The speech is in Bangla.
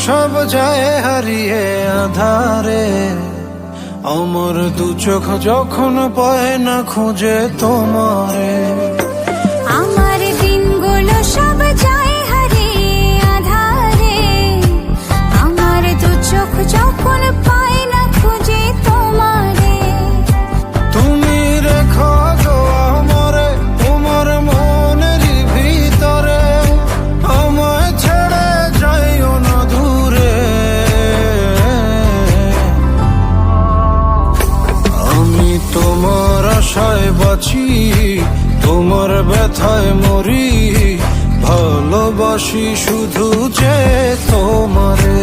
সব যায় হারিয়ে আধারে, আমার দু চোখ যখন পায় না খুঁজে তোমারে। আমার দিনগুলো সব যায় হারিয়ে আধারে, আমার দু চোখ যখন পায় না খুঁজে তোমারে। তুমি রেখো গো আমারে তোমার মনের ভিতরে, আমায় ছেড়ে যাইও না দূরে। আমি তোমার আশায় বাঁচি, তোমার ব্যথায় মরি, ভালোবাসি শুধু যে তোমারে।